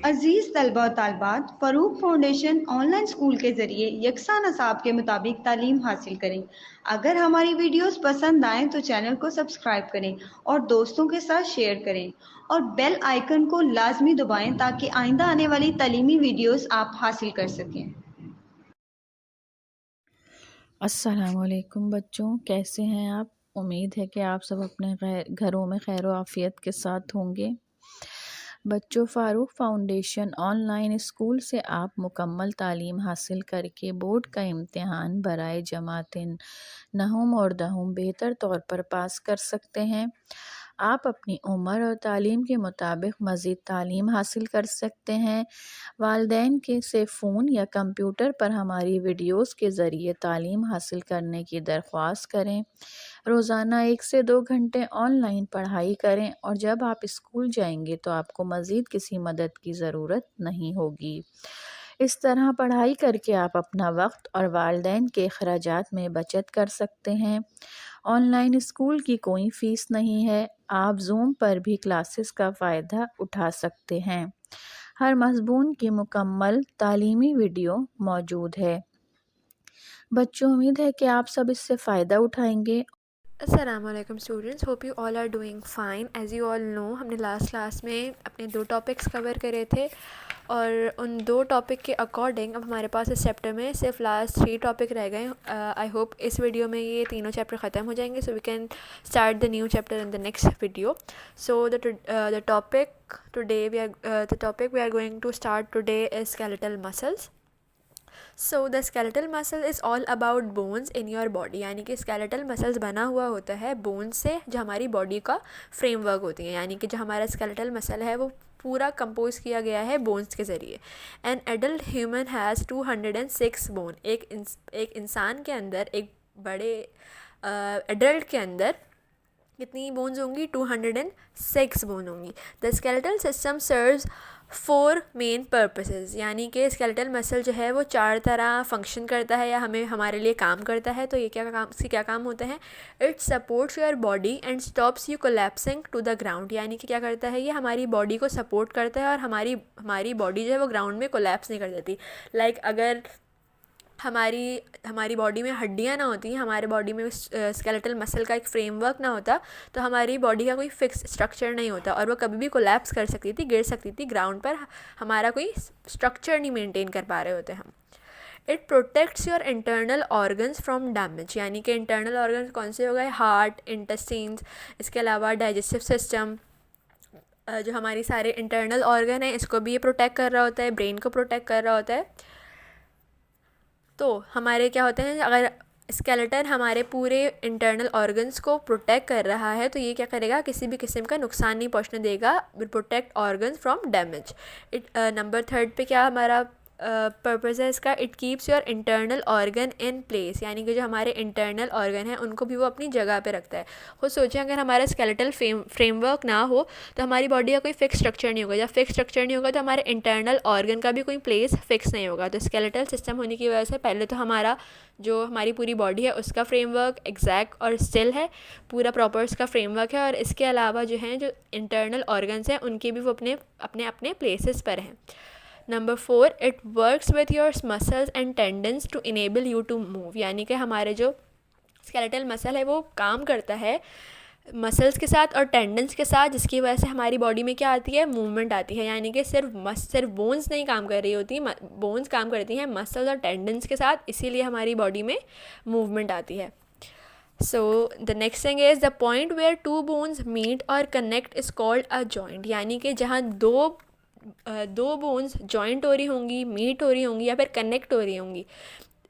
अजीज़ तलबा और तालिबात, Farooq foundation online school के ज़रिए यकसा नसाब के मुताबिक तालीम हासिल करें। अगर हमारी वीडियोस पसंद आएँ तो चैनल को सब्सक्राइब करें और दोस्तों के साथ शेयर करें और बेल आइकन को लाजमी दबाएं ताकि आइंदा आने वाली तालीमी वीडियोस आप हासिल कर सकें। अस्सलामुअलैकुम बच्चों, कैसे हैं आप। उम्मीद है कि आप सब अपने घरों में खैर व आफ़ियत के साथ होंगे। बच्चों, फ़ारूक फाउंडेशन ऑनलाइन स्कूल से आप मुकम्मल तालीम हासिल करके बोर्ड का इम्तिहान बराए जमातिन नहुम और दहुम बेहतर तौर पर पास कर सकते हैं। आप अपनी उम्र और तालीम के मुताबिक मज़ीद तालीम हासिल कर सकते हैं। वालिदैन के से फ़ोन या कंप्यूटर पर हमारी वीडियोस के ज़रिए तालीम हासिल करने की दरख्वास्त करें। रोज़ाना 1 से 2 घंटे ऑनलाइन पढ़ाई करें और जब आप स्कूल जाएंगे तो आपको मज़ीद किसी मदद की ज़रूरत नहीं होगी। इस तरह पढ़ाई करके आप अपना वक्त और वालिदैन के अखराजात में बचत कर सकते हैं। ऑनलाइन स्कूल की कोई फ़ीस नहीं है। आप ज़ूम पर भी क्लासेस का फ़ायदा उठा सकते हैं। हर मज़मून की मुकम्मल तालीमी वीडियो मौजूद है। बच्चों, उम्मीद है कि आप सब इससे फ़ायदा उठाएंगे। अस्सलामुअलैकुम students, hope you all are doing fine. As you all know, हमने लास्ट क्लास में अपने 2 टॉपिक्स कवर करे थे और उन 2 टॉपिक के अकॉर्डिंग अब हमारे पास इस चैप्टर में सिर्फ लास्ट 3 टॉपिक रह गए। आई होप इस वीडियो में ये तीनों चैप्टर ख़त्म हो जाएंगे, so we can start the new chapter in the next video. So the topic we are going to start today is skeletal muscles. So the skeletal muscle is all about bones in your body, यानी कि skeletal muscles बना हुआ होता है bones से, जो हमारी body का फ्रेमवर्क होती है। यानी कि जो हमारा स्केलेटल मसल है वो पूरा कंपोज किया गया है बोन्स के ज़रिए। An adult human has 206 bone. एक इंसान के अंदर, एक बड़े एडल्ट के अंदर कितनी बोन्स होंगी? 206 बोन होंगी। The skeletal system serves 4 main purposes, यानी कि स्केलेटल मसल जो है वो 4 तरह फंक्शन करता है या हमें हमारे लिए काम करता है। तो ये इसके क्या काम होते हैं? It supports your body and stops you collapsing to the ground, यानी कि क्या करता है? ये हमारी बॉडी को सपोर्ट करता है और हमारी बॉडी जो है वो ग्राउंड में कोलैप्स नहीं कर देती। अगर हमारी बॉडी में हड्डियाँ ना होती, हमारे बॉडी में स्केलेटल मसल का एक फ्रेमवर्क ना होता, तो हमारी बॉडी का कोई फिक्स स्ट्रक्चर नहीं होता और वो कभी भी कोलैप्स कर सकती थी, गिर सकती थी ग्राउंड पर। हमारा कोई स्ट्रक्चर नहीं मेंटेन कर पा रहे होते हम। It protects your internal organs from damage, यानी कि इंटरनल ऑर्गन्स कौन से हो गए? हार्ट, इंटेस्टाइन्स, इसके अलावा डाइजेस्टिव सिस्टम, जो हमारी सारे इंटरनल ऑर्गन है इसको भी ये प्रोटेक्ट कर रहा होता है, ब्रेन को प्रोटेक्ट कर रहा होता है। तो हमारे क्या होते हैं, अगर स्केलेटन हमारे पूरे इंटरनल ऑर्गन्स को प्रोटेक्ट कर रहा है तो ये क्या करेगा? किसी भी किस्म का नुकसान नहीं पहुंचने देगा। Protect organs from damage. Number 3 पे क्या हमारा पर्पज़ है इसका? It keeps your internal organ in place, यानी कि जो हमारे इंटरनल ऑर्गन है उनको भी वो अपनी जगह पे रखता है। खुद सोचें, अगर हमारा स्केलेटल फ्रेमवर्क ना हो तो हमारी बॉडी का कोई फिक्स स्ट्रक्चर नहीं होगा। जब फिक्स स्ट्रक्चर नहीं होगा तो हमारे इंटरनल ऑर्गन का भी कोई प्लेस फिक्स नहीं होगा। तो स्केलेटल सिस्टम होने की वजह से पहले तो हमारी पूरी बॉडी है उसका फ्रेमवर्क एग्जैक्ट और स्टिल है, पूरा प्रॉपर उसका फ्रेमवर्क है, और इसके अलावा जो इंटरनल ऑर्गन्स हैं उनके भी वो अपने अपने अपने प्लेसेस पर हैं। Number 4, it works with your muscles and tendons to enable you to move, यानी कि हमारे जो स्केलेटल मसल है वो काम करता है मसल्स के साथ और टेंडन्स के साथ, जिसकी वजह से हमारी बॉडी में क्या आती है? मूवमेंट आती है। यानी कि सिर्फ बोन्स नहीं काम कर रही होती, बोन्स काम करती हैं मसल्स और टेंडन्स के साथ, इसीलिए हमारी बॉडी में मूवमेंट आती है। So the next thing is the point where 2 bones meet और connect is called a joint, यानी कि जहाँ दो बोन्स जॉइंट हो रही होंगी, मीट हो रही होंगी या फिर कनेक्ट हो रही होंगी,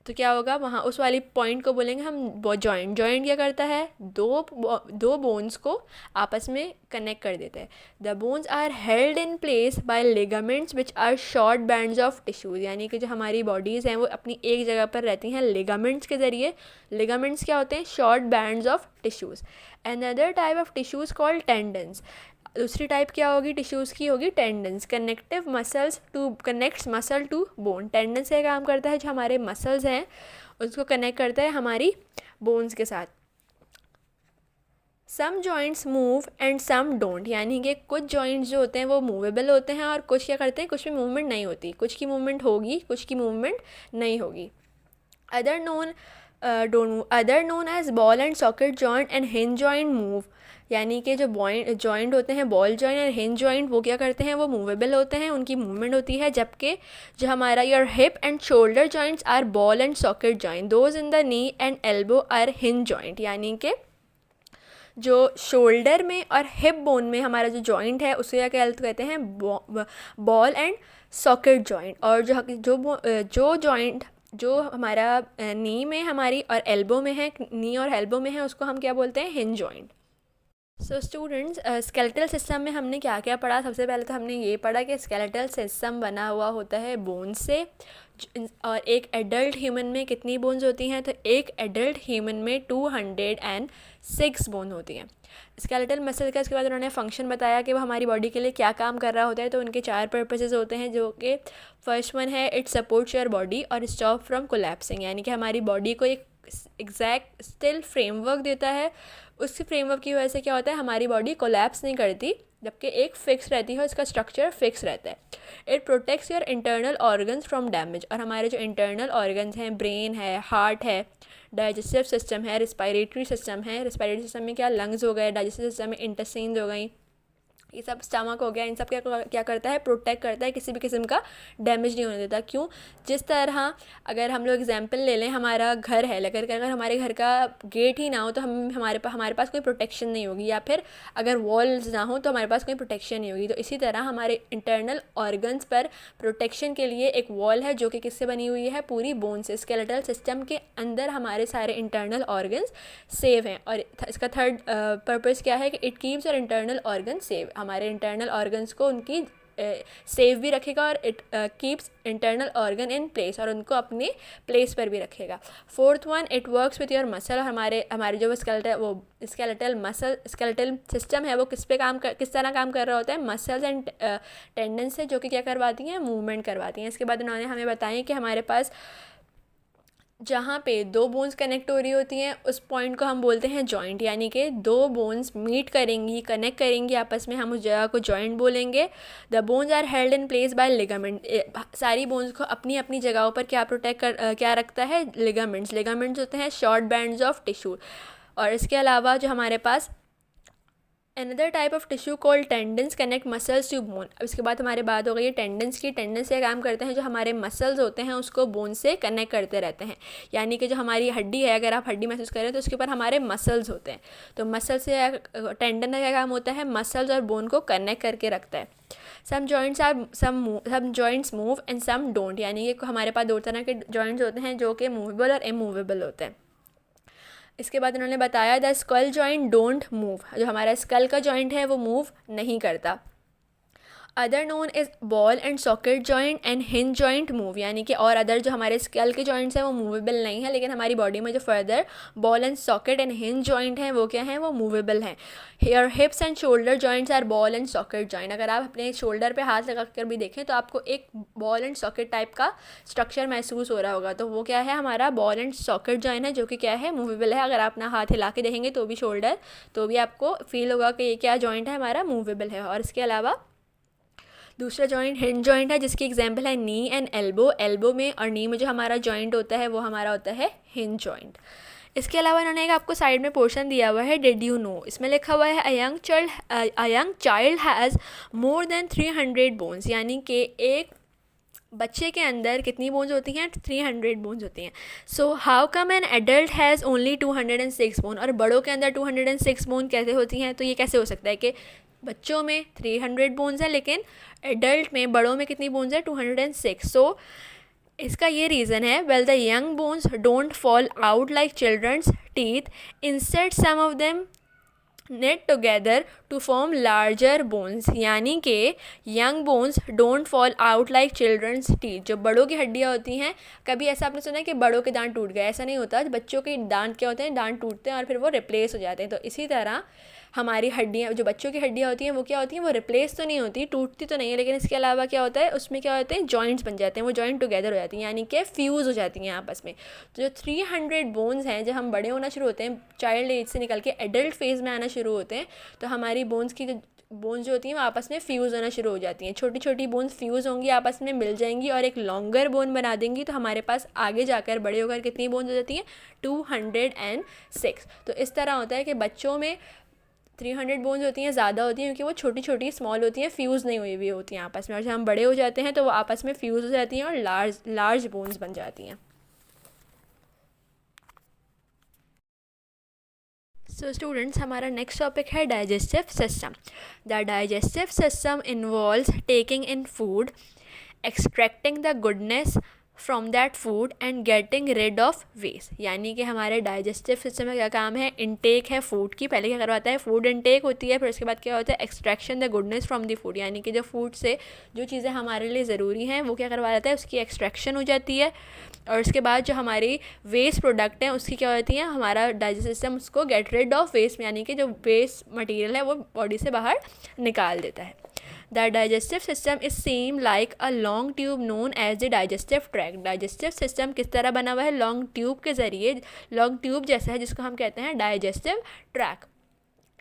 तो क्या होगा? वहाँ उस वाली पॉइंट को बोलेंगे हम जॉइंट। जॉइंट क्या करता है? दो बोन्स को आपस में कनेक्ट कर देता है। The bones are held in place by ligaments which are short bands of tissues, यानी कि जो हमारी बॉडीज़ हैं वो अपनी एक जगह पर रहती हैं लिगामेंट्स के ज़रिए। लिगामेंट्स क्या होते हैं? Short bands of tissues. Another type of tissues called tendons. दूसरी टाइप क्या होगी टिश्यूज़ की? होगी tendons. Connects muscle to bone. Tendon से काम करता है, जो हमारे मसल्स हैं उसको कनेक्ट करता है हमारी बोन्स के साथ। Some joints move and some don't, यानी कि कुछ जॉइंट्स जो होते हैं वो मूवेबल होते हैं और कुछ क्या करते हैं, कुछ में मूवमेंट नहीं होती, कुछ की मूवमेंट होगी, कुछ की मूवमेंट नहीं होगी। Other known as ball and socket joint and hinge joint move, यानी कि जो जॉइंट होते हैं बॉल जॉइंट और हिंज जॉइंट, वो क्या करते हैं, वो मूवेबल होते हैं, उनकी मूवमेंट होती है। जबकि जो हमारा your hip and shoulder joints are ball and socket joint, those in the knee and elbow are hinge joint, यानी कि जो शोल्डर में और हिप बोन में हमारा जो जॉइंट है उसे क्या कहते हैं, बॉल एंड सॉकेट जॉइंट। और जो जॉइंट जो हमारा नी में हमारी और एल्बो में है, नी और एल्बो में है, उसको हम क्या बोलते हैं, hinge joint. So students, skeletal system में हमने क्या क्या पढ़ा। सबसे पहले तो हमने ये पढ़ा कि स्केलेटल सिस्टम बना हुआ होता है बोन से, और एक एडल्ट ह्यूमन में कितनी बोन्स होती हैं, तो एक एडल्ट ह्यूमन में 206 बोन होती हैं। स्केलेटल मसल का इसके बाद उन्होंने फंक्शन बताया कि वो हमारी बॉडी के लिए क्या काम कर रहा होता है। तो उनके 4 पर्पसेस होते हैं, जो कि फर्स्ट वन है इट सपोर्ट्स योर बॉडी और स्टॉप फ्रॉम कोलैप्सिंग, यानी कि हमारी बॉडी को एक एग्जैक्ट स्टिल फ्रेमवर्क देता है। उस फ्रेमवर्क की वजह से क्या होता है, हमारी बॉडी कोलैप्स नहीं करती, जबकि एक फिक्स रहती है, इसका स्ट्रक्चर फिक्स रहता है। It protects your internal organs from damage, और हमारे जो इंटरनल ऑर्गन्स हैं, ब्रेन है, हार्ट है, डाइजेस्टिव सिस्टम है, रिस्पायरेटरी सिस्टम है। रिस्पायरेटरी सिस्टम में क्या, लंग्स हो गए, डाइजेस्टिव सिस्टम में इंटेस्टाइन्स हो गई, ये सब स्टमक हो गया, इन सब क्या करता है, प्रोटेक्ट करता है, किसी भी किस्म का डैमेज नहीं होने देता। क्यों, जिस तरह अगर हम लोग एग्जांपल ले लें, हमारा घर है, अगर हमारे घर का गेट ही ना हो तो हमारे पास कोई प्रोटेक्शन नहीं होगी, या फिर अगर वॉल्स ना हो तो हमारे पास कोई प्रोटेक्शन नहीं होगी। तो इसी तरह हमारे इंटरनल ऑर्गन्स पर प्रोटेक्शन के लिए एक वॉल है, जो कि किससे बनी हुई है, पूरी बोन से। स्केलेटल सिस्टम के अंदर हमारे सारे इंटरनल ऑर्गन्स सेव हैं। और इसका थर्ड पर्पस क्या है कि it keeps your internal organ save, हमारे इंटरनल ऑर्गन्स को उनकी सेव भी रखेगा, और it keeps internal organ in place, और उनको अपने प्लेस पर भी रखेगा। Fourth one, it works with your muscle, हमारे जो स्केलेटल सिस्टम है वो किस तरह काम कर रहा होता है, मसल्स एंड टेंडन से, जो कि क्या करवाती हैं, मूवमेंट करवाती हैं। इसके बाद उन्होंने हमें बताया कि हमारे पास जहाँ पे 2 बोन्स कनेक्ट हो रही होती हैं उस पॉइंट को हम बोलते हैं जॉइंट, यानी कि 2 बोन्स मीट करेंगी, कनेक्ट करेंगी आपस में, हम उस जगह को जॉइंट बोलेंगे। The bones are held in place by ligament, सारी बोन्स को अपनी अपनी जगहों पर क्या रखता है, लिगामेंट्स होते हैं शॉर्ट बैंड्स ऑफ टिश्यू। और इसके अलावा जो हमारे पास another type of tissue called tendons connect muscles to bone. अब इसके बाद हमारी बात हो गई है टेंडन्स की। टेंडन्स से काम करते हैं, जो हमारे मसल्स होते हैं उसको बोन से कनेक्ट करते रहते हैं, यानी कि जो हमारी हड्डी है, अगर आप हड्डी महसूस करें तो उसके ऊपर हमारे मसल्स होते हैं। तो मसल से टेंडन का क्या काम होता है, मसल्स और बोन को कनेक्ट करके रखता है। Some joints move and some don't, यानी कि हमारे पास 2 तरह के जॉइंट्स होते हैं, जो कि मूवेबल और इमूवेबल होते हैं। इसके बाद उन्होंने बताया the skull joint don't move, जो हमारा स्कल का जॉइंट है वो मूव नहीं करता। Other known is ball and socket joint and hinge joint move, यानी कि और अदर जो हमारे स्कल के जॉइंट्स हैं वो मूवेबल नहीं है, लेकिन हमारी बॉडी में जो further ball and socket and hinge joint हैं वो क्या हैं, वो मूवेबल हैं। Here hips and shoulder joints are ball and socket joint. अगर आप अपने शोल्डर पे हाथ लगा कर भी देखें तो आपको एक बॉल एंड सॉकेट टाइप का स्ट्रक्चर महसूस हो रहा होगा, तो वो क्या है, हमारा बॉल एंड सॉकेट जॉइंट है, जो कि क्या है, मूवेबल है। अगर आप अपना हाथ हिला के देखेंगे तो भी शोल्डर, तो भी आपको फील होगा कि ये क्या जॉइंट है, हमारा मूवेबल है। और इसके अलावा दूसरा जॉइंट हिंज जॉइंट है, जिसकी एग्जांपल है नी एंड एल्बो। एल्बो में और नी में जो हमारा जॉइंट होता है वो हमारा होता है हिंज जॉइंट। इसके अलावा इन्होंने एक आपको साइड में पोर्शन दिया हुआ है, डिड यू नो। इसमें लिखा हुआ है a young child has more than 300 bones, यानी कि एक बच्चे के अंदर कितनी बोन्स होती हैं, 300 बोन्स होती हैं। So how come an adult has only 206 bone, और बड़ों के अंदर 206 बोन कैसे होती हैं। तो ये कैसे हो सकता है कि बच्चों में 300 बोन्स है, लेकिन एडल्ट में, बड़ों में कितनी बोन्स है, 206। सो इसका ये रीज़न है, well the young bones don't fall out like childrens teeth, instead some of them knit together to form larger bones, यानी कि young bones don't fall out like childrens teeth. जो बड़ों की हड्डियाँ होती हैं, कभी ऐसा आपने सुना है कि बड़ों के दांत टूट गए, ऐसा नहीं होता। बच्चों के दांत क्या होते हैं, दांत टूटते हैं और फिर वो रिप्लेस हो जाते हैं। तो इसी तरह हमारी हड्डियाँ, जो बच्चों की हड्डियाँ होती हैं वो क्या होती हैं, वो रिप्लेस तो नहीं होती, टूटती तो नहीं है, लेकिन इसके अलावा क्या होता है उसमें, क्या होते हैं, जॉइंट्स बन जाते हैं, वो जॉइंट टुगेदर हो जाती हैं, यानी कि फ्यूज़ हो जाती हैं आपस में। तो जो 300 बोन्स हैं, जब हम बड़े होना शुरू होते हैं, चाइल्ड एज से निकल के एडल्ट फेज़ में आना शुरू होते हैं, तो हमारी बोन्स की बोन्स जो होती हैं वो आपस में फ्यूज़ होना शुरू हो जाती हैं। छोटी छोटी बोन्स फ्यूज़ होंगी, आपस में मिल जाएंगी और एक लॉन्गर बोन बना देंगी। तो हमारे पास आगे जाकर बड़े होकर कितनी बोन्स हो जाती हैं, 206। तो इस तरह होता है कि बच्चों में 300 बोन्स होती हैं, ज़्यादा होती हैं क्योंकि वो छोटी छोटी स्मॉल होती हैं, फ्यूज़ नहीं हुई हुई होती हैं आपस में। और जब हम बड़े हो जाते हैं तो वो आपस में फ्यूज़ हो जाती हैं और लार्ज बोन्स बन जाती हैं। सो स्टूडेंट्स, हमारा नेक्स्ट टॉपिक है digestive system. The digestive system involves taking in food, extracting the goodness from that food and getting rid of waste. यानी कि हमारे डाइजेस्टिव सिस्टम में क्या काम है, इनटेक है फूड की, पहले क्या करवाता है, फूड इनटेक होती है, फिर उसके बाद क्या होता है, extraction the goodness from the food, यानी कि जो फूड से जो चीज़ें हमारे लिए ज़रूरी हैं वो क्या करवा देता है, उसकी एक्सट्रैक्शन हो जाती है। और उसके बाद जो हमारी वेस्ट प्रोडक्ट हैं उसकी क्या होती हैं, हमारा डाइजेस्टिव सिस्टम उसको गेट रिड ऑफ वेस्ट, यानी कि जो वेस्ट मटीरियल है वो बॉडी से बाहर निकाल देता है। The digestive system is same like a long tube known as the digestive tract. Digestive system किस तरह बना हुआ है, लॉन्ग ट्यूब के ज़रिए, लॉन्ग ट्यूब जैसा है, जिसको हम कहते हैं digestive tract.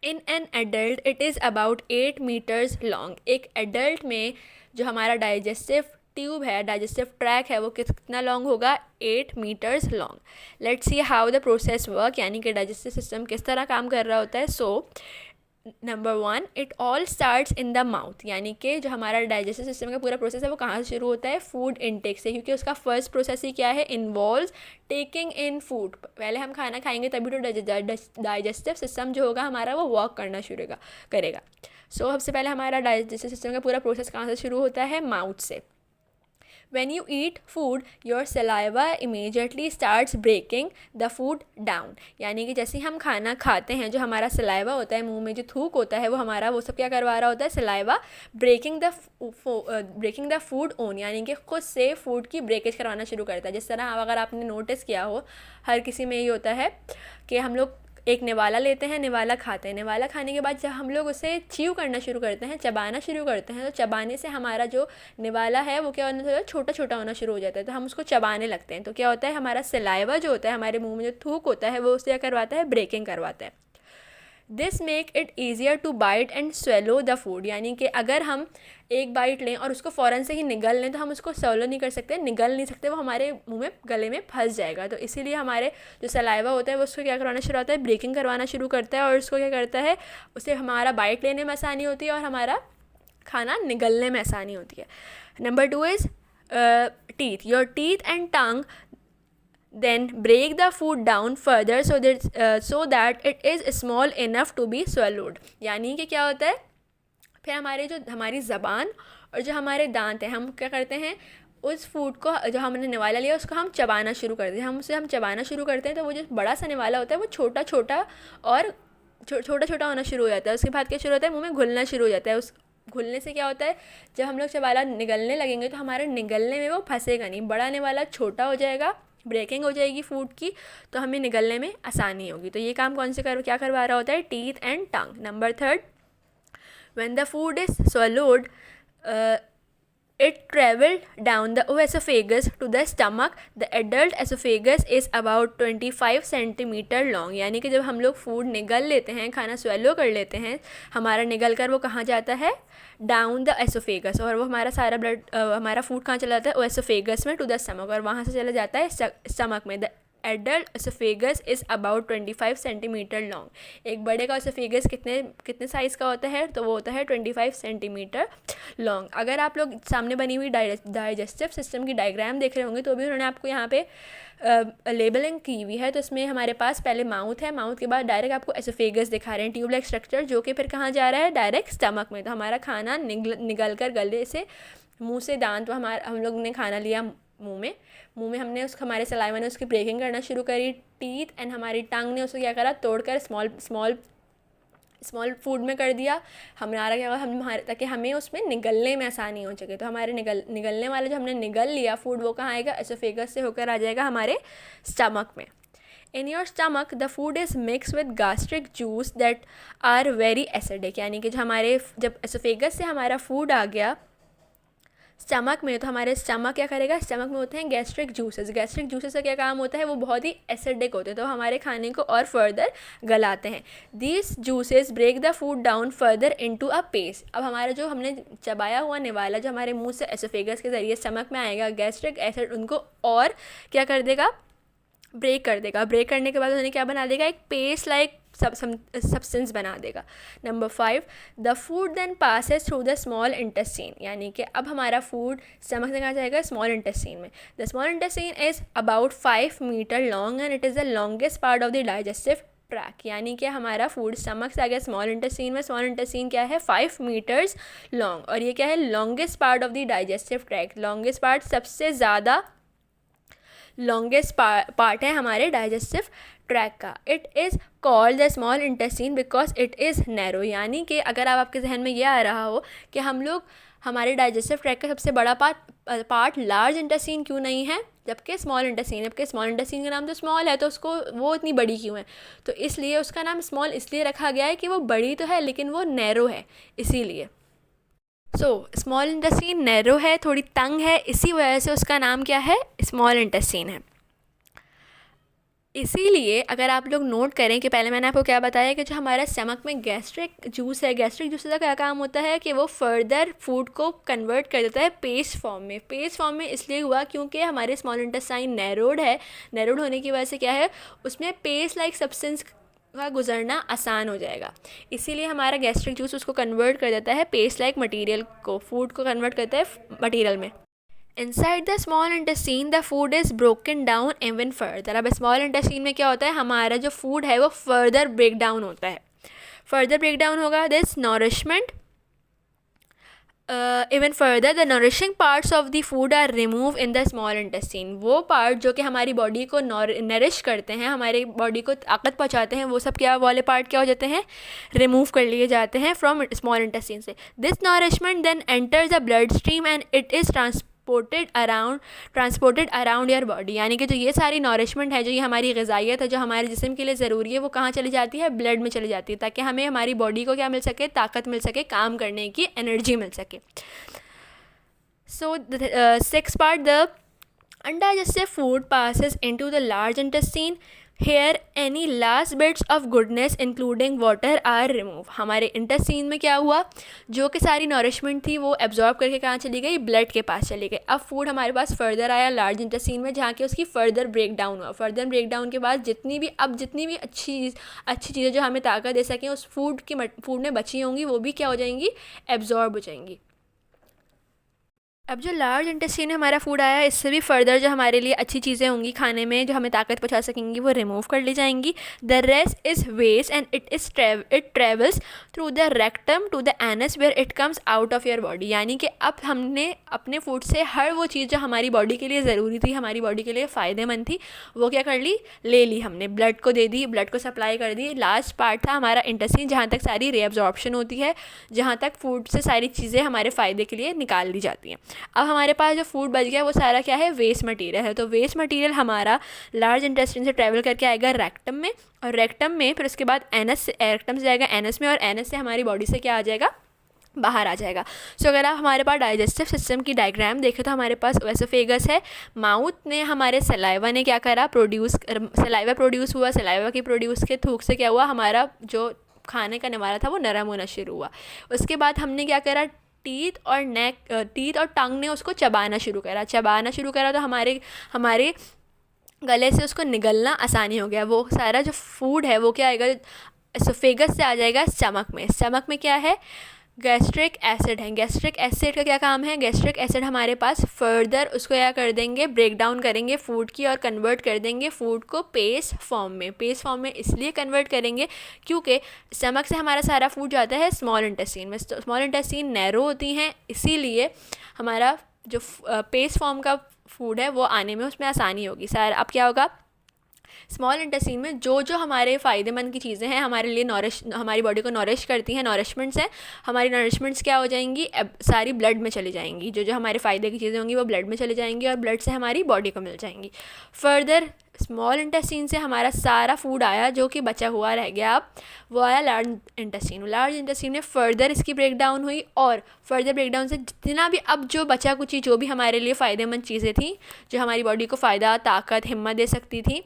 In an adult it is about 8 meters long. एक एडल्ट में जो हमारा डाइजेस्टिव ट्यूब है, डाइजेस्टिव ट्रैक है, वो कितना लॉन्ग होगा, 8 meters long. Let's see how the process work, यानी कि डाइजेस्टिव सिस्टम किस तरह काम कर रहा होता है। So number 1, it all starts in the mouth, यानी कि जो हमारा डाइजेस्टिव सिस्टम का पूरा प्रोसेस है वो कहाँ से शुरू होता है, फूड इनटेक से, क्योंकि उसका फर्स्ट प्रोसेस ही क्या है, इन्वॉल्व्स टेकिंग इन फूड। पहले हम खाना खाएंगे तभी तो डाइजेस्टिव सिस्टम जो होगा हमारा वो वर्क करना शुरू करेगा। सो सबसे पहले हमारा डाइजेस्टिव सिस्टम का पूरा प्रोसेस कहाँ से शुरू होता है, माउथ से। When you eat food, your saliva immediately starts breaking the food down. यानी कि जैसे हम खाना खाते हैं, जो हमारा सलाइवा होता है, मुंह में जो थूक होता है, वो हमारा वो सब क्या करवा रहा होता है, saliva breaking the food own, यानी कि खुद से फूड की ब्रेकेज करवाना शुरू करता है। जिस तरह अगर आपने नोटिस किया हो, हर किसी में ये होता है कि हम लोग एक निवाला लेते हैं, निवाला खाते हैं, निवाला खाने के बाद जब हम लोग उसे च्यू करना शुरू करते हैं, चबाना शुरू करते हैं, तो चबाने से हमारा जो निवाला है वो क्या होना शुरू, छोटा छोटा होना शुरू हो जाता है, तो हम उसको चबाने लगते हैं। तो क्या होता है, हमारा सलाइवा जो होता है, हमारे मुंह में जो थूक होता है, वो उसे क्या करवाता है, ब्रेकिंग करवाता है। This make it easier to bite and swallow the food, यानी कि अगर हम एक बाइट लें और उसको फ़ौरन से ही निगल लें तो हम उसको स्वेलो नहीं कर सकते, निगल नहीं सकते, वो हमारे मुंह में, गले में फंस जाएगा। तो इसीलिए हमारे जो सलाइवा होता है वो उसको क्या करवाना शुरू होता है, ब्रेकिंग करवाना शुरू करता है, और उसको क्या करता है, उससे हमारा बाइट लेने में आसानी होती है और हमारा खाना निगलने में आसानी होती है। Number 2 is teeth. Your teeth and tongue then break the food down further so that it is small enough to be swallowed, यानी कि क्या होता है, फिर हमारी ज़बान और जो हमारे दांत हैं, हम क्या करते हैं, उस फूड को जो हमने निवाला लिया उसको हम चबाना शुरू करते हैं। हम चबाना शुरू करते हैं तो वो जो बड़ा सा निवाला होता है वो छोटा छोटा होना शुरू हो जाता है। उसके बाद क्या शुरू होता है, मुँह में घुलना शुरू हो जाता है। उस घुलने से क्या होता है, जब हम लोग चबाला निगलने लगेंगे तो हमारे निगलने में वो फंसेगा नहीं, बड़ा निवाला छोटा हो जाएगा, ब्रेकिंग हो जाएगी फूड की, तो हमें निगलने में आसानी होगी। तो ये काम कौन से क्या करवा रहा होता है, teeth and tongue. Number 3, when the food is swallowed, it traveled down the esophagus to the stomach. The adult esophagus is about 25 centimetre long, यानी कि जब हम लोग फूड निगल लेते हैं, खाना स्वेलो कर लेते हैं, हमारा निगल कर वो कहाँ जाता है, डाउन द एसोफेगस, और वो हमारा सारा हमारा फूड कहाँ चला जाता है, एसोफेगस में, टू द स्टमक, और वहाँ से चला जाता है स्टमक में। The adult oesophagus is about 25 centimetre long. एक बड़े का एसोफेगस कितने साइज़ का होता है, तो वो होता है 25 सेंटीमीटर लॉन्ग। अगर आप लोग सामने बनी हुई डाइजेस्टिव सिस्टम की डायग्राम देख रहे होंगे तो भी उन्होंने आपको यहाँ पे लेबलिंग की हुई है। तो इसमें हमारे पास पहले माउथ है, माउथ के बाद डायरेक्ट आपको एसोफेगस दिखा रहे हैं, ट्यूब लाइक स्ट्रक्चर, जो कि फिर कहाँ जा रहा है, डायरेक्ट स्टमक में। तो हमारा खाना निगल कर गले से, मुँह से, दांत, हम लोग ने खाना लिया मुंह में हमने हमारे सलाइवा ने उसकी ब्रेकिंग करना शुरू करी, टीथ एंड हमारी टंग ने उसको क्या करा, तोड़कर स्मॉल फूड में कर दिया हमारा, क्या हुआ, ताकि हमें उसमें निगलने में आसानी हो सके। तो हमारे निगलने वाले जो हमने निगल लिया फूड, वो कहाँ आएगा, एसोफेगस से होकर आ जाएगा हमारे स्टमक में। In your stomach the food is mix with gastric juice that are very acidic, यानी कि जो हमारे जब एसोफेगस से हमारा फूड आ गया स्टमक में, तो हमारे स्टमक क्या करेगा, स्टमक में होते हैं गैस्ट्रिक जूसेस। गैस्ट्रिक जूसेस का क्या काम होता है, वो बहुत ही एसिडिक होते हैं, तो हमारे खाने को और फर्दर गलाते हैं। These juices break the food down further into a paste. अब हमारा जो हमने चबाया हुआ निवाला जो हमारे मुंह से एसोफेगस के ज़रिए स्टमक में आएगा, गैस्ट्रिक एसिड उनको और क्या कर देगा, ब्रेक कर देगा। ब्रेक करने के बाद उन्हें क्या बना देगा, एक पेस्ट लाइक सब्सटेंस बना देगा। Number 5, the food then passes through the small intestine, यानी कि अब हमारा फूड स्टमक से कहाँ जाएगा, स्मॉल इंटेस्टाइन में। The small intestine is about 5 meter long and it is the longest part of the digestive tract, यानी कि हमारा फूड स्टमक से आ गया स्मॉल इंटेस्टाइन में। स्मॉल इंटेस्टाइन क्या है, 5 मीटर्स लॉन्ग, और ये क्या है, longest part of the digestive track. Longest part सबसे ज़्यादा लॉन्गेस्ट पार्ट है हमारे डाइजेस्टिव ट्रैक का। It is called the small intestine because it is narrow, यानी कि अगर आपके जहन में ये आ रहा हो कि हम लोग हमारे डाइजेस्टिव ट्रैक का सबसे बड़ा पार्ट लार्ज इंटेस्टाइन क्यों नहीं है जबकि स्मॉल इंटेस्टाइन, जबकि स्मॉल इंटेस्टाइन का नाम तो स्मॉल है, तो उसको वो इतनी बड़ी क्यों है, तो इसलिए उसका नाम स्मॉल इसलिए रखा गया है कि वो बड़ी तो है लेकिन वो नैरो है, इसीलिए। सो स्मॉल इंटेस्टाइन नैरो है, थोड़ी तंग है, इसी वजह से उसका नाम क्या है, स्मॉल इंटेस्टाइन है। इसीलिए अगर आप लोग नोट करें कि पहले मैंने आपको क्या बताया कि जो हमारा स्टमक में गैस्ट्रिक जूस है, गैस्ट्रिक जूस का क्या काम होता है कि वो फर्दर फूड को कन्वर्ट कर देता है पेस्ट फॉर्म में। पेस्ट फॉर्म में इसलिए हुआ क्योंकि हमारे स्मॉल इंटेस्टाइन नैरोड है, नैरोड होने की वजह से क्या है, उसमें पेस्ट लाइक सब्सटेंस का गुजरना आसान हो जाएगा, इसीलिए हमारा गैस्ट्रिक जूस उसको कन्वर्ट कर देता है पेस्ट लाइक मटेरियल को, फूड को कन्वर्ट करता है मटेरियल में। Inside the small intestine the food is broken down even further. अब स्मॉल इंटेस्टाइन में क्या होता है, हमारा जो फूड है वो फर्दर ब्रेक डाउन होता है, फर्दर ब्रेक डाउन होगा। This nourishment even further the nourishing parts of the food are remove in the small intestine. वो पार्ट जो कि हमारी बॉडी को नरिश करते हैं, हमारी बॉडी को ताकत पहुंचाते हैं, वो सब क्या वाले पार्ट क्या हो जाते हैं, रिमूव कर लिए जाते हैं फ्रॉम स्मॉल इंटेस्टाइन से। This nourishment then enters the blood stream and it is transported around your body, यानी कि जो ये सारी नॉरिशमेंट है, जो ये हमारी ग़िज़ाइयत है जो हमारे जिस्म के लिए ज़रूरी है, वो कहाँ चली जाती है, ब्लड में चली जाती है, ताकि हमें हमारी बॉडी को क्या मिल सके, ताकत मिल सके, काम करने की एनर्जी मिल सके। सो 6th part, the undigested food passes into the large intestine. Here any last bits of goodness including water are removed. हमारे इंटेस्टाइन में क्या हुआ, जो कि सारी नॉरिशमेंट थी वो एब्जॉर्ब करके कहाँ चली गई, ब्लड के पास चली गई। अब फूड हमारे पास फर्दर आया लार्ज इंटेस्टाइन में, जहाँ के उसकी फर्दर ब्रेक डाउन हुआ। फर्दर ब्रेक डाउन के बाद जितनी भी अच्छी चीज़ें जो हमें ताकत दे सकें उस फूड में बची होंगी, वो भी क्या हो जाएंगी, एब्जॉर्ब हो जाएंगी। अब जो लार्ज इंटेस्टाइन में हमारा फूड आया, इससे भी फर्दर जो हमारे लिए अच्छी चीज़ें होंगी खाने में जो हमें ताकत पहुंचा सकेंगी, वो रिमूव कर ली जाएंगी। The rest is waste and it travels through the rectum to the anus where it comes out of your body, यानी कि अब हमने अपने फूड से हर वो चीज़ जो हमारी बॉडी के लिए ज़रूरी थी, हमारी बॉडी के लिए फ़ायदेमंद थी, वो क्या कर ली, ले ली हमने, ब्लड को दे दी, ब्लड को सप्लाई कर दी। लास्ट पार्ट था हमारा इंटेस्टाइन, जहाँ तक सारी रीअब्जॉर्प्शन होती है, जहाँ तक फूड से सारी चीज़ें हमारे फ़ायदे के लिए निकाल दी जाती हैं। अब हमारे पास जो फूड बच गया वो सारा क्या है, वेस्ट मटेरियल है। तो वेस्ट मटेरियल हमारा लार्ज इंटेस्टाइन से ट्रैवल करके आएगा रेक्टम में, और रेक्टम में फिर उसके बाद रेक्टम से जाएगा एनस में, और एनस से हमारी बॉडी से क्या आ जाएगा, बाहर आ जाएगा। सो अगर आप हमारे पास डाइजेस्टिव सिस्टम की डायग्राम देखें तो हमारे पास एसोफेगस है, माउथ ने हमारे सलाइवा ने क्या करा, सलाइवा प्रोड्यूस हुआ, सलाइवा की प्रोड्यूस के थूक से क्या हुआ, हमारा जो खाने का निवाला था वो नरम होना शुरू हुआ। उसके बाद हमने क्या करा, टीथ और टंग ने उसको चबाना शुरू करा तो हमारे गले से उसको निगलना आसानी हो गया। वो सारा जो फूड है वो क्या आएगा, एसोफेगस से आ जाएगा स्टमक में क्या है, गैस्ट्रिक एसिड है। गैस्ट्रिक एसिड का क्या काम है, गैस्ट्रिक एसिड हमारे पास फर्दर उसको क्या कर देंगे, ब्रेक डाउन करेंगे फूड की और कन्वर्ट कर देंगे फूड को पेस्ट फॉर्म में इसलिए कन्वर्ट करेंगे क्योंकि स्टमक से हमारा सारा फूड जाता है स्मॉल इंटेस्टाइन में। स्मॉल इंटेस्टाइन नैरो होती हैं, इसीलिए हमारा जो पेस्ट फॉर्म का फूड है वो आने में उसमें आसानी होगी। सारा अब क्या होगा, स्मॉल इंटेस्टाइन में जो हमारे फ़ायदेमंद की चीज़ें हैं, हमारे लिए हमारी बॉडी को नॉरिश करती हैं, नॉरिशमेंट्स हैं, हमारी नॉरिशमेंट्स क्या हो जाएंगी, सारी ब्लड में चली जाएंगी। जो हमारे फ़ायदे की चीज़ें होंगी वो ब्लड में चली जाएंगी और ब्लड से हमारी बॉडी को मिल जाएंगी। फर्दर स्मॉल इंटेस्टाइन से हमारा सारा फूड आया जो कि बचा हुआ रह गया, अब वो आया लार्ज इंटेस्टाइन। लार्ज इंटेस्टाइन में फ़र्दर इसकी ब्रेक डाउन हुई, और फर्दर ब्रेक डाउन से जितना भी अब जो बचा कुछ जो भी हमारे लिए फ़ायदेमंद चीज़ें थी, जो हमारी बॉडी को फ़ायदा, ताकत, हिम्मत दे सकती थी,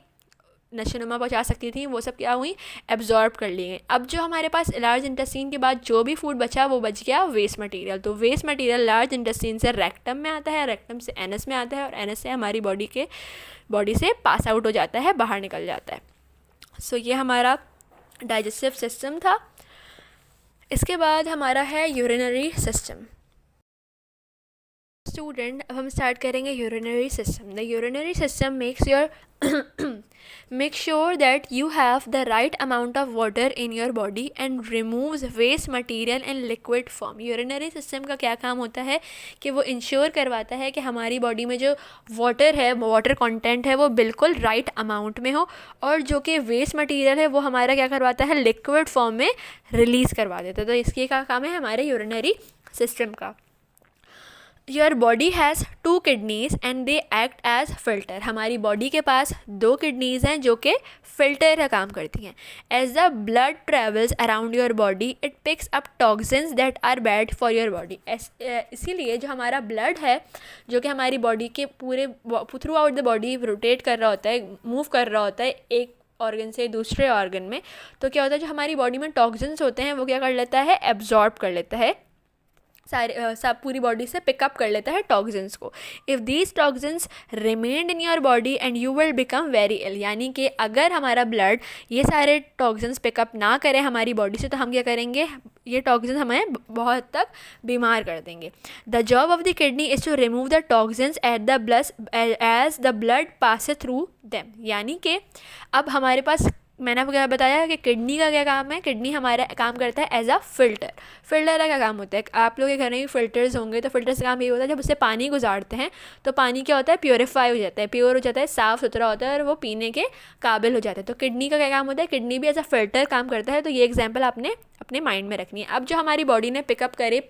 नशोनुमा पहुंचा सकती थी, वो सब क्या हुई, एब्जॉर्ब कर ली गई। अब जो हमारे पास लार्ज इंटेस्टाइन के बाद जो भी फूड बचा वो बच गया वेस्ट मटेरियल। तो वेस्ट मटेरियल लार्ज इंटेस्टाइन से रेक्टम में आता है, रेक्टम से एनस में आता है, और एनस से हमारी बॉडी से पास आउट हो जाता है, बाहर निकल जाता है। सो ये हमारा डाइजेस्टिव सिस्टम था। इसके बाद हमारा है यूरिनरी सिस्टम। स्टूडेंट, अब हम स्टार्ट करेंगे urinary system. The urinary system make sure that you have the right amount of water in your body and removes waste material in liquid form। Urinary system का क्या काम होता है कि वो इंश्योर करवाता है कि हमारी बॉडी में जो वाटर है, वाटर कंटेंट है, वो बिल्कुल राइट अमाउंट में हो, और जो कि वेस्ट मटेरियल है वो हमारा क्या करवाता है, लिक्विड फॉर्म में रिलीज़ करवा देता है। तो इसके क्या काम है हमारे यूरिनरी सिस्टम का। Your body has 2 kidneys and they act as filter. हमारी बॉडी के पास 2 किडनीज़ हैं जो कि फ़िल्टर का काम करती हैं। As the blood travels around your body it picks up toxins that are bad for your body. इसीलिए जो हमारा ब्लड है, जो कि हमारी बॉडी के पूरे through out the body rotate कर रहा होता है, मूव कर रहा होता है एक ऑर्गन से दूसरे ऑर्गन में, तो क्या होता है जो हमारी बॉडी में टॉक्सिन्स होते हैं वो क्या कर लेता है, एब्जॉर्ब कर लेता है, सब पूरी बॉडी से पिकअप कर लेता है टॉक्सिन्स को। If these toxins remained in your body and you will become very ill. यानी कि अगर हमारा ब्लड ये सारे टॉक्सिन्स पिकअप ना करे हमारी बॉडी से, तो हम क्या करेंगे, ये टॉक्सिन्स हमें बहुत हद तक बीमार कर देंगे। The job of the kidney is to remove the toxins as the blood pass through them. यानी कि अब हमारे पास, मैंने आपको क्या बताया कि किडनी का क्या काम है, किडनी हमारा काम करता है एज अ फ़िल्टर। फ़िल्टर का क्या काम होता है, आप लोग के घर में भी फ़िल्टर्स होंगे, तो फ़िल्टर्स का काम ये होता है जब उससे पानी गुजारते हैं तो पानी क्या होता है, प्योरीफाई हो जाता है, प्योर हो जाता है, साफ़ सुथरा होता है और वो पीने के काबिल हो जाता है। तो किडनी का क्या काम होता है, किडनी भी एज अ फ़िल्टर काम करता है। तो ये एग्जाम्पल आपने अपने माइंड में रखनी है। अब जो हमारी बॉडी ने पिकअप करे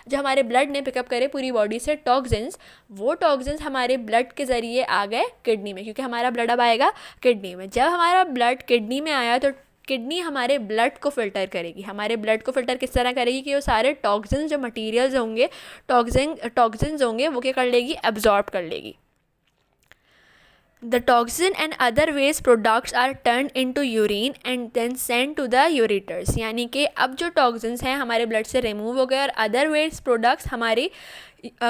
जो हमारे ब्लड ने पिकअप करे पूरी बॉडी से टॉक्सिन्स, वो टॉक्सिन्स हमारे ब्लड के ज़रिए आ गए किडनी में, क्योंकि हमारा ब्लड अब आएगा किडनी में। जब हमारा ब्लड किडनी में आया तो किडनी हमारे ब्लड को फ़िल्टर करेगी। हमारे ब्लड को फ़िल्टर किस तरह करेगी कि वो सारे टॉक्सिन्स जो मटीरियल्स होंगे, टॉक्सिन्स होंगे, वो क्या कर लेगी, एब्जॉर्ब कर लेगी। The toxin and other waste products are turned into urine and then sent to the ureters। यानी कि अब जो टॉक्सिन्स हैं हमारे ब्लड से रिमूव हो गए और अदर वेस्ट प्रोडक्ट्स हमारी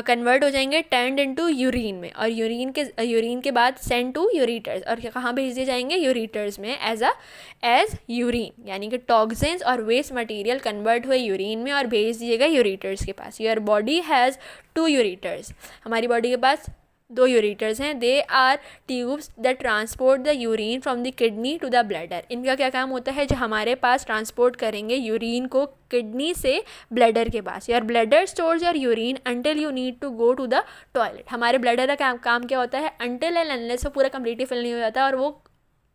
कन्वर्ट हो जाएंगे टर्नड इनटू यूरिन में, और यूरिन के बाद सेंड टू यूरिटर्स। और कहाँ भेज दिए जाएंगे, यूरिटर्स में एज यूरिन। यानी कि टॉक्सिन्स और वेस्ट मटेरियल कन्वर्ट हुए यूरिन में और भेज दिएगा यूरिटर्स के पास। Your body has 2 ureters. हमारी बॉडी के पास 2 यूरिटर्स हैं। They are tubes that transport the urine from the kidney to the bladder. इनका क्या काम होता है, जो हमारे पास ट्रांसपोर्ट करेंगे यूरिन को किडनी से ब्लैडर के पास। Your bladder stores your urine until you need to go to the toilet. हमारे ब्लैडर का काम क्या होता है, अंटिल एंड अनलेस वो पूरा कम्प्लीटली फिल नहीं हो जाता और वो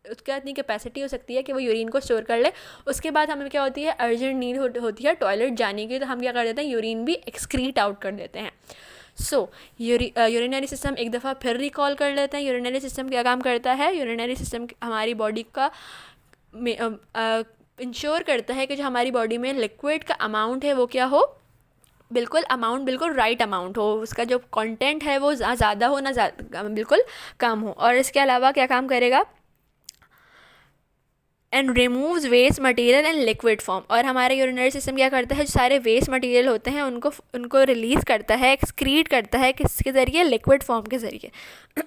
उसका इतनी कैपेसिटी हो सकती है कि वो यूरिन को स्टोर कर ले। उसके बाद हमें क्या होती है, अर्जेंट नीड होती है टॉयलेट जाने की, तो हम क्या कर देते हैं, यूरिन भी एक्सक्रीट आउट कर देते हैं। सो यूरिनरी सिस्टम एक दफ़ा फिर रिकॉल कर लेते हैं। यूरिनरी सिस्टम क्या काम करता है, यूरिनरी सिस्टम हमारी बॉडी का इंश्योर करता है कि जो हमारी बॉडी में लिक्विड का अमाउंट है वो क्या हो, बिल्कुल राइट अमाउंट हो, उसका जो कंटेंट है वो ज़्यादा हो ना बिल्कुल कम हो। और इसके अलावा क्या काम करेगा, and removes waste material in liquid form. और हमारा यूरिनरी सिस्टम क्या करता है, जो सारे वेस्ट मटेरियल होते हैं उनको रिलीज़ करता है, एक्सक्रीट करता है, किसके ज़रिए, लिक्विड फॉर्म के ज़रिए।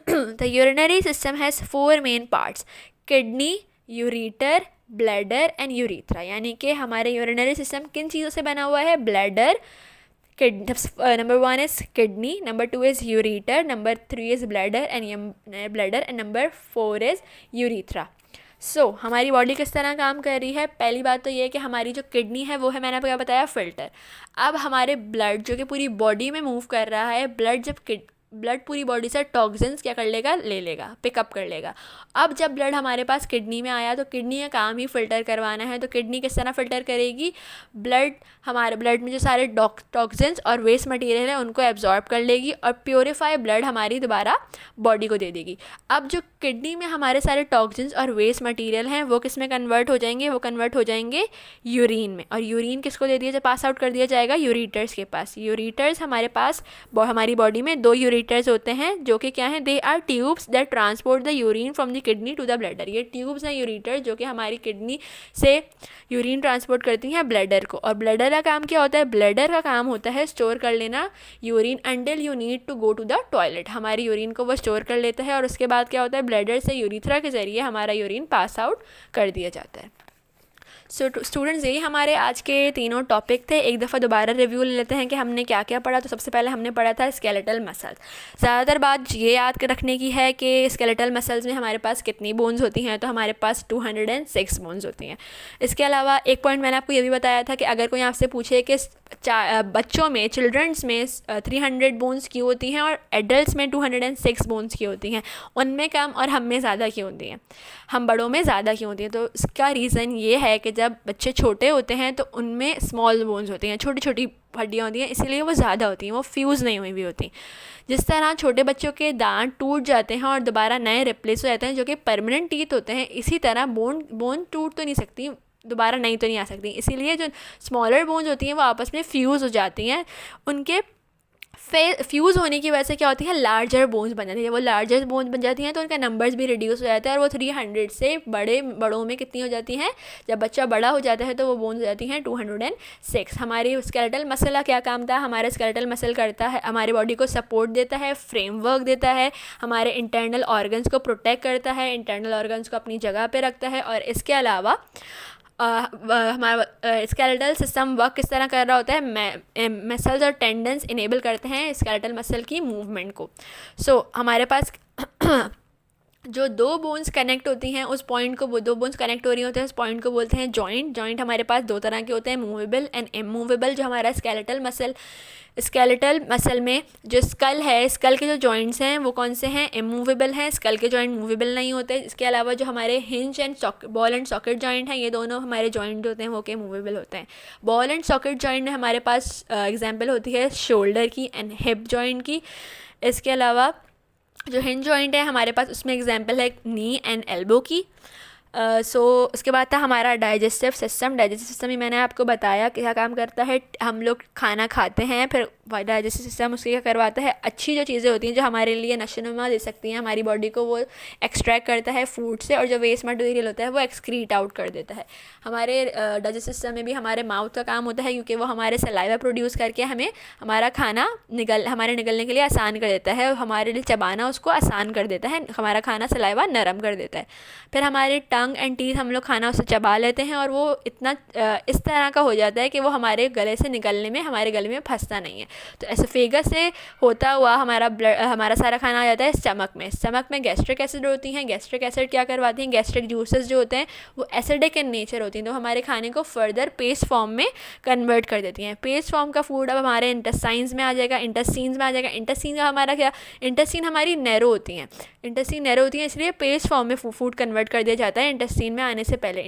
The urinary system has 4 main parts, kidney, ureter, bladder and urethra. यानी कि हमारे यूरिनरी सिस्टम किन चीज़ों से बना हुआ है, bladder, number 1 is kidney, number 2 is ureter, number 3 is bladder and number 4 is urethra। हमारी बॉडी किस तरह काम कर रही है, पहली बात तो ये है कि हमारी जो किडनी है वो है, मैंने आपको क्या बताया, फ़िल्टर। अब हमारे ब्लड जो कि पूरी बॉडी में मूव कर रहा है, ब्लड जब ब्लड पूरी बॉडी से टॉक्सिन्स क्या कर लेगा, ले लेगा, पिकअप कर लेगा। अब जब ब्लड हमारे पास किडनी में आया तो किडनी का काम ही फ़िल्टर करवाना है, तो किडनी किस तरह फ़िल्टर करेगी, ब्लड, हमारे ब्लड में जो सारे टॉक्सिन्स और वेस्ट मटेरियल है उनको एब्जॉर्ब कर लेगी और प्योरीफाई ब्लड हमारी दोबारा बॉडी को दे देगी। अब जो किडनी में हमारे सारे टॉक्सिन्स और वेस्ट मटेरियल हैं वो किस में कन्वर्ट हो जाएंगे, वो कन्वर्ट हो जाएंगे यूरिन में। और यूरिन किसको दे दिया, पास आउट कर दिया जाएगा यूरेटर्स के पास। यूरेटर्स हमारे पास हमारी बॉडी में 2 यूरेटर्स होते हैं जो कि क्या हैं, they are tubes that transport the urine from the kidney to the bladder. ये ट्यूब्स हैं यूरेटर्स जो कि हमारी किडनी से यूरिन ट्रांसपोर्ट करती हैं ब्लैडर को। और ब्लैडर का काम क्या होता है, ब्लैडर का काम होता है स्टोर कर लेना urine until you need to go to the toilet. हमारी यूरिन को वो स्टोर कर लेता है और उसके बाद क्या होता है, ब्लैडर से यूरिथ्रा के ज़रिए हमारा यूरिन पास आउट कर दिया जाता है। सो स्टूडेंट्स, यही हमारे आज के तीनों टॉपिक थे। एक दफ़ा दोबारा रिव्यू ले लेते हैं कि हमने क्या क्या पढ़ा। तो सबसे पहले हमने पढ़ा था स्केलेटल मसल्स। ज़्यादातर बात ये याद रखने की है कि स्केलेटल मसल्स में हमारे पास कितनी बोन्स होती हैं, तो हमारे पास 206 बोन्स होती हैं। इसके अलावा एक पॉइंट मैंने आपको ये भी बताया था कि अगर कोई आपसे पूछे कि बच्चों में, चिल्ड्रंस में 300 बोन्स क्यों होती हैं और एडल्ट्स में 206 बोन्स क्यों होती हैं, उनमें कम और हम में ज़्यादा क्यों होती हैं, हम बड़ों में ज़्यादा क्यों होती हैं, तो इसका रीज़न ये है कि जब बच्चे छोटे होते हैं तो उनमें स्मॉल बोन्स होती हैं, छोटी छोटी हड्डियाँ होती हैं, इसीलिए वो ज़्यादा होती हैं, वो फ्यूज़ नहीं हुई भी होती। जिस तरह छोटे बच्चों के दांत टूट जाते हैं और दोबारा नए रिप्लेस हो जाते हैं जो कि परमानेंट टीथ होते हैं, इसी तरह बोन टूट तो नहीं सकती, दोबारा नहीं तो नहीं आ सकती। इसीलिए जो स्मॉलर बोन्स होती हैं वो आपस में फ्यूज़ हो जाती हैं। उनके फ्यूज़ होने की वजह से क्या होती है, लार्जर बोन्स बन जाती है। जब वो लार्जर बोन्स बन जाती हैं तो उनका नंबर्स भी रिड्यूस हो जाता है और वो 300 से बड़ों में कितनी हो जाती हैं, जब बच्चा बड़ा हो जाता है तो वो बोन्स हो जाती हैं 206। हमारी स्केलेटल मसल का क्या काम था, हमारा स्केलेटल मसल करता है, हमारी बॉडी को सपोर्ट देता है, फ्रेमवर्क देता है, हमारे इंटरनल ऑर्गन्स को प्रोटेक्ट करता है, इंटरनल ऑर्गन्स को अपनी जगह पर रखता है। और इसके अलावा हमारा स्केलेटल सिस्टम वर्क किस तरह कर रहा होता है, मसल्स और टेंडन्स इनेबल करते हैं स्केलेटल मसल की मूवमेंट को। सो हमारे पास जो 2 बोन्स कनेक्ट होती हैं उस पॉइंट को, वो 2 बोन्स कनेक्ट हो रही होते हैं उस पॉइंट को बोलते हैं जॉइंट। जॉइंट हमारे पास 2 तरह के होते हैं, मूवेबल एंड इमूवेबल। जो हमारा स्केलेटल मसल में जो स्कल है, स्कल के जो जॉइंट्स हैं वो कौन से हैं, इमूवेबल हैं, स्कल के जॉइंट मूवेबल नहीं होते। इसके अलावा जो हमारे hinge and ball and socket joint हैं, ये दोनों हमारे जॉइंट होते हैं वो के मूवेबल होते हैं। बॉल एंड सॉकेट जॉइंट में हमारे पास एग्जांपल होती है शोल्डर की एंड हिप जॉइंट की। इसके अलावा जो हिंज जॉइंट है हमारे पास, उसमें एग्जांपल है नी एंड एल्बो की। उसके बाद था हमारा डाइजेस्टिव सिस्टम। डाइजेस्टिव सिस्टम ही मैंने आपको बताया क्या काम करता है। हम लोग खाना खाते हैं, फिर डाइजेस्टिव सिस्टम उसके क्या करवाता है, अच्छी जो चीज़ें होती हैं जो हमारे लिए नशोनुमा दे सकती हैं हमारी बॉडी को, वो एक्सट्रैक्ट करता है फूड से, और जो वेस्ट मटेरियल होता है वो एक्सक्रीट आउट कर देता है। हमारे डाइजेस्टिव सिस्टम में भी हमारे माउथ का काम होता है, क्योंकि वो हमारे सलाइवा प्रोड्यूस करके हमें हमारा खाना हमारे निगलने के लिए आसान कर देता है, हमारे लिए चबाना उसको आसान कर देता है, हमारा खाना सलाइवा नरम कर देता है। फिर हमारे टंग एंड टीथ, हम लोग खाना उससे चबा लेते हैं और वो इतना इस तरह का हो जाता है कि वो हमारे गले से निकलने में, हमारे गले में फंसता नहीं है। तो एसोफेगस से होता हुआ हमारा सारा खाना आ जाता है स्टमक में। स्टमक में गैस्ट्रिक एसिड होती हैं। गैस्ट्रिक एसिड क्या करवाती हैं, गैस्ट्रिक जूसेस जो होते हैं वो एसिडिक इन नेचर होती हैं, तो हमारे खाने को फर्दर पेस्ट फॉर्म में कन्वर्ट कर देती हैं। पेस्ट फॉर्म का फूड अब हमारे इंटेस्टाइन्स में आ जाएगा, इंटेस्टीन्स में आ जाएगा। इंटेस्टीन का हमारा क्या, इंटेस्टीन हमारी नैरो होती हैं, इंटेस्टीन नैरो होती हैं, इसलिए पेस्ट फॉर्म में फूड कन्वर्ट कर दिया जाता है इंटेस्टीन में आने से पहले।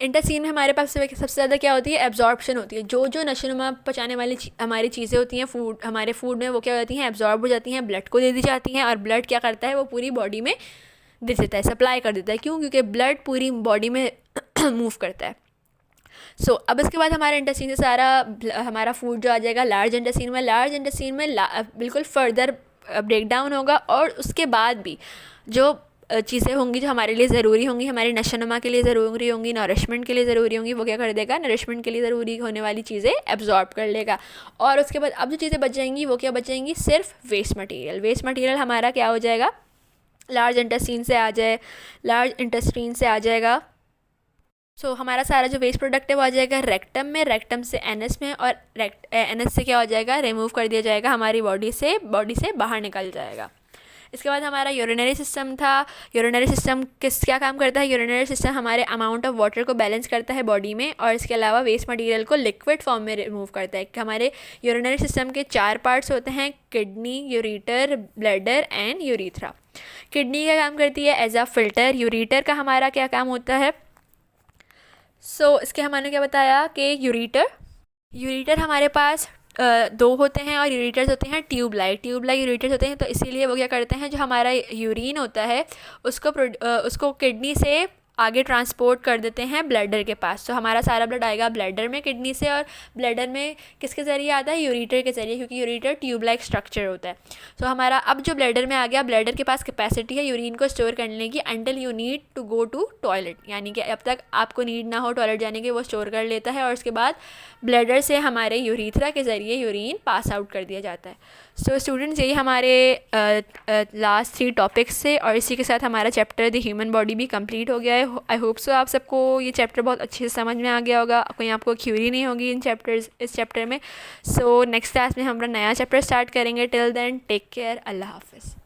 इंटेस्टीन में हमारे पास सबसे ज़्यादा क्या होती है, एब्जॉर्प्शन होती है। जो नशोनुमा पचाने वाली हमारी चीज़ें होती हैं हमारे फूड में, वो क्या होती हैं, एब्जॉर्ब हो जाती हैं, ब्लड को दे दी जाती हैं, और ब्लड क्या करता है, वो पूरी बॉडी में दे देता है, सप्लाई कर देता है। क्यों, क्योंकि ब्लड पूरी बॉडी में मूव करता है। अब इसके बाद हमारे इंटेस्टीन से सारा हमारा फूड जो आ जाएगा लार्ज इंटेस्टीन में बिल्कुल फर्दर ब्रेक डाउन होगा, और उसके बाद भी जो चीज़ें होंगी जो हमारे लिए ज़रूरी होंगी, हमारे नशोनुमा के लिए ज़रूरी होंगी, नरिशमेंट के लिए ज़रूरी होंगी, वो क्या कर देगा, नरिशमेंट के लिए ज़रूरी होने वाली चीज़ें एब्जॉर्ब कर लेगा। और उसके बाद अब जो चीज़ें बच जाएंगी वो क्या बचेंगी, सिर्फ वेस्ट मटेरियल। वेस्ट मटेरियल हमारा क्या हो जाएगा, लार्ज इंटेस्टीन से आ जाएगा। हमारा सारा जो वेस्ट प्रोडक्ट है वो आ जाएगा रेक्टम में, रेक्टम से एनएस में, और एनएस से क्या हो जाएगा, रिमूव कर दिया जाएगा, हमारी बॉडी से बाहर निकल जाएगा। इसके बाद हमारा यूरिनरी सिस्टम था। यूरिनरी सिस्टम क्या काम करता है? यूरिनरी सिस्टम हमारे अमाउंट ऑफ वाटर को बैलेंस करता है बॉडी में, और इसके अलावा वेस्ट मटेरियल को लिक्विड फॉर्म में रिमूव करता है। हमारे यूरिनरी सिस्टम के 4 पार्ट्स होते हैं, kidney, ureter, bladder and urethra. Kidney का काम करती है एज अ फिल्टर। यूरेटर का हमारा क्या काम होता है? इसके हमने क्या बताया कि यूरेटर हमारे पास 2 होते हैं, और यूरेटर्स होते हैं ट्यूबलाइट यूरेटर्स होते हैं। तो इसीलिए वो क्या करते हैं, जो हमारा यूरिन होता है उसको किडनी से आगे ट्रांसपोर्ट कर देते हैं ब्लैडर के पास। तो हमारा सारा ब्लड आएगा ब्लैडर में किडनी से, और ब्लैडर में किसके ज़रिए आता है? यूरेटर के ज़रिए, क्योंकि यूरेटर ट्यूब लाइक स्ट्रक्चर होता है। तो हमारा अब जो ब्लैडर में आ गया, ब्लैडर के पास कैपेसिटी है यूरिन को स्टोर करने की until you need to go to toilet, यानी कि अब तक आपको नीड ना हो टॉयलेट जाने की, वो स्टोर कर लेता है, और उसके बाद ब्लैडर से हमारे यूरीथ्रा के ज़रिए यूरिन पास आउट कर दिया जाता है। स्टूडेंट्स, यही हमारे लास्ट 3 टॉपिक्स थे, और इसी के साथ हमारा चैप्टर द ह्यूमन बॉडी भी कंप्लीट हो गया है। आई होप सो आप सबको ये चैप्टर बहुत अच्छे से समझ में आ गया होगा, कोई आपको क्यूरी नहीं होगी इस चैप्टर में। नेक्स्ट क्लास में हम अपना नया चैप्टर स्टार्ट करेंगे। टिल देन टेक केयर, अल्लाह हाफिज़।